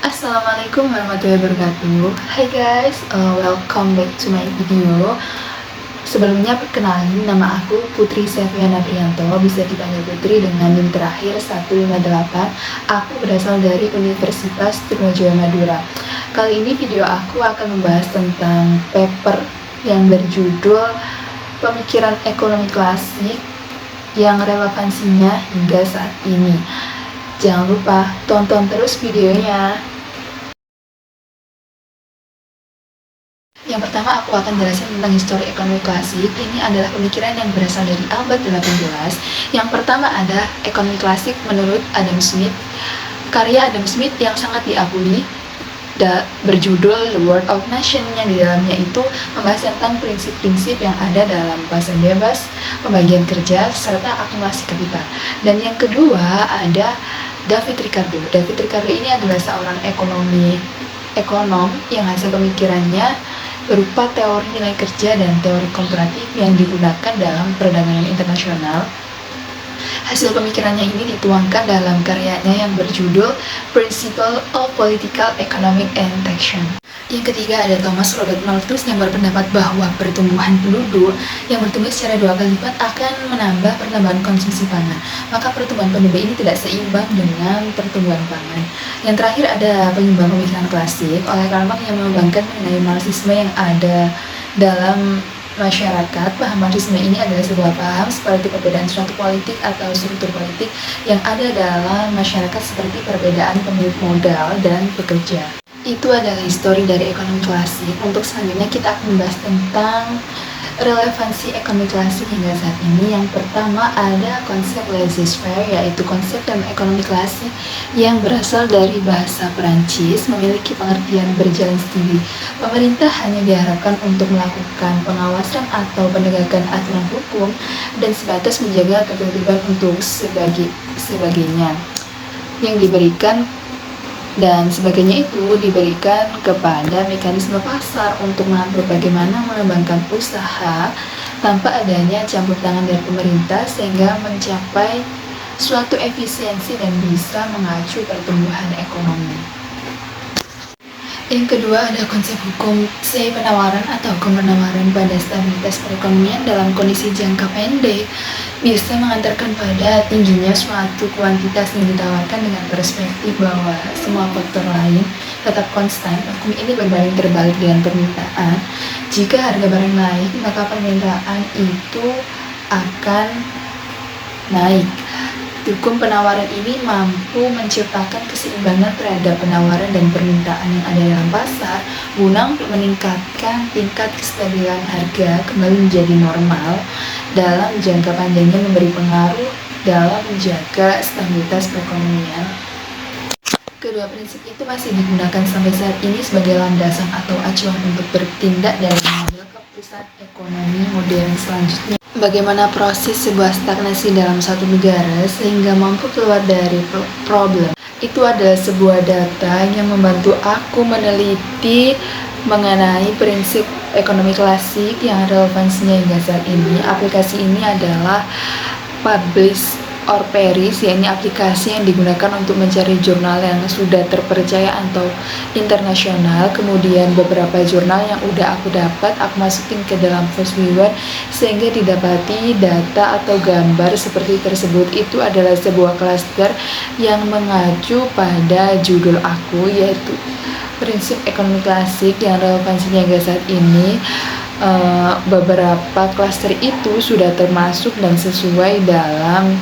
Assalamualaikum warahmatullahi wabarakatuh. Hai guys, welcome back to my video. Sebelumnya perkenalin, nama aku Putri Septiana Priyanto, bisa dipanggil Putri dengan NIM terakhir 158. Aku berasal dari Universitas Trunojoyo Madura. Kali ini video aku akan membahas tentang paper yang berjudul Pemikiran Ekonomi Klasik yang relevansinya hingga saat ini. Jangan lupa tonton terus videonya. Yang pertama aku akan jelasin tentang histori ekonomi klasik. Ini adalah pemikiran yang berasal dari abad 18. Yang pertama ada ekonomi klasik menurut Adam Smith. Karya Adam Smith yang sangat diakui berjudul The World of Nation, yang di dalamnya itu membahas tentang prinsip-prinsip yang ada dalam pasar bebas, pembagian kerja, serta akumulasi kapital. Dan yang kedua ada David Ricardo. David Ricardo ini adalah seorang ekonom yang hasil pemikirannya berupa teori nilai kerja dan teori komparatif yang digunakan dalam perdagangan internasional. Hasil pemikirannya ini dituangkan dalam karyanya yang berjudul Principle of Political, Economic, and Taxation. Yang ketiga ada Thomas Robert Malthus yang berpendapat bahwa pertumbuhan penduduk yang bertumbuh secara 2 kali lipat akan menambah pertambahan konsumsi pangan. Maka pertumbuhan penduduk ini tidak seimbang dengan pertumbuhan pangan. Yang terakhir ada penyumbang pemikiran klasik oleh Karl Marx yang mengembangkan mengenai Marxisme yang ada dalam masyarakat. Paham Marxisme ini adalah sebuah paham seperti perbedaan suatu politik atau struktur politik yang ada dalam masyarakat, seperti perbedaan pemilik modal dan pekerja. Itu adalah histori dari ekonomi klasik. Untuk selanjutnya kita akan membahas tentang relevansi ekonomi klasik hingga saat ini. Yang pertama ada konsep laissez-faire, yaitu konsep dalam ekonomi klasik yang berasal dari bahasa Perancis, memiliki pengertian berjalan sendiri. Pemerintah hanya diharapkan untuk melakukan pengawasan atau penegakan aturan hukum dan sebatas menjaga ketertiban untuk sebagainya yang diberikan, dan sebagainya itu diberikan kepada mekanisme pasar untuk mengatur bagaimana mengembangkan usaha tanpa adanya campur tangan dari pemerintah, sehingga mencapai suatu efisiensi dan bisa mengacu pertumbuhan ekonomi. Yang kedua ada konsep hukum C penawaran atau hukum penawaran pada stabilitas perekonomian dalam kondisi jangka pendek bisa mengantarkan pada tingginya suatu kuantitas yang ditawarkan dengan perspektif bahwa semua faktor lain tetap konstan. Hukum ini berbanding terbalik dengan permintaan. Jika harga barang naik, maka permintaan itu akan naik. Hukum penawaran ini mampu menciptakan keseimbangan terhadap penawaran dan permintaan yang ada dalam pasar guna meningkatkan tingkat kestabilan harga kembali menjadi normal dalam jangka panjangnya, memberi pengaruh dalam menjaga stabilitas perekonomian. Kedua prinsip itu masih digunakan sampai saat ini sebagai landasan atau acuan untuk bertindak dalam mengambil keputusan ekonomi modern selanjutnya. Bagaimana proses sebuah stagnasi dalam suatu negara sehingga mampu keluar dari problem. Itu adalah sebuah data yang membantu aku meneliti mengenai prinsip ekonomi klasik yang relevansinya hingga saat ini. Aplikasi ini adalah Publish or Perish, yakni aplikasi yang digunakan untuk mencari jurnal yang sudah terpercaya atau internasional. Kemudian beberapa jurnal yang udah aku dapat aku masukin ke dalam Foursquare sehingga didapati data atau gambar seperti tersebut. Itu adalah sebuah klaster yang mengacu pada judul aku, yaitu prinsip ekonomi klasik yang relevansinya hingga saat ini. Beberapa klaster itu sudah termasuk dan sesuai dalam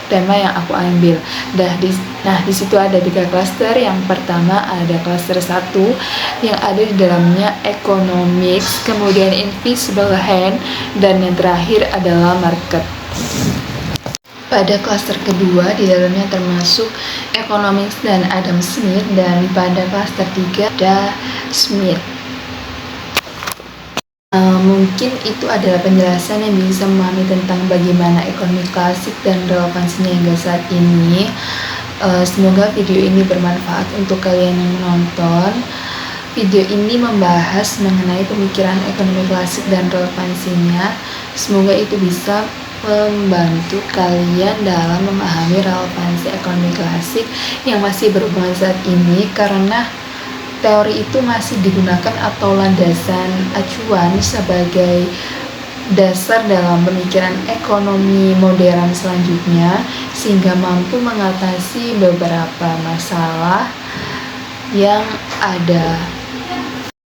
tema yang aku ambil. Di situ ada 3 klaster. Yang pertama ada klaster 1 yang ada di dalamnya economics, kemudian invisible hand, dan yang terakhir adalah market. Pada klaster kedua di dalamnya termasuk economics dan Adam Smith, dan pada klaster 3 ada Smith. Mungkin itu adalah penjelasan yang bisa memahami tentang bagaimana ekonomi klasik dan relevansinya hingga saat ini. Semoga video ini bermanfaat untuk kalian yang menonton. Video ini membahas mengenai pemikiran ekonomi klasik dan relevansinya. Semoga itu bisa membantu kalian dalam memahami relevansi ekonomi klasik yang masih berhubungan saat ini, karena teori itu masih digunakan atau landasan acuan sebagai dasar dalam pemikiran ekonomi modern selanjutnya, sehingga mampu mengatasi beberapa masalah yang ada.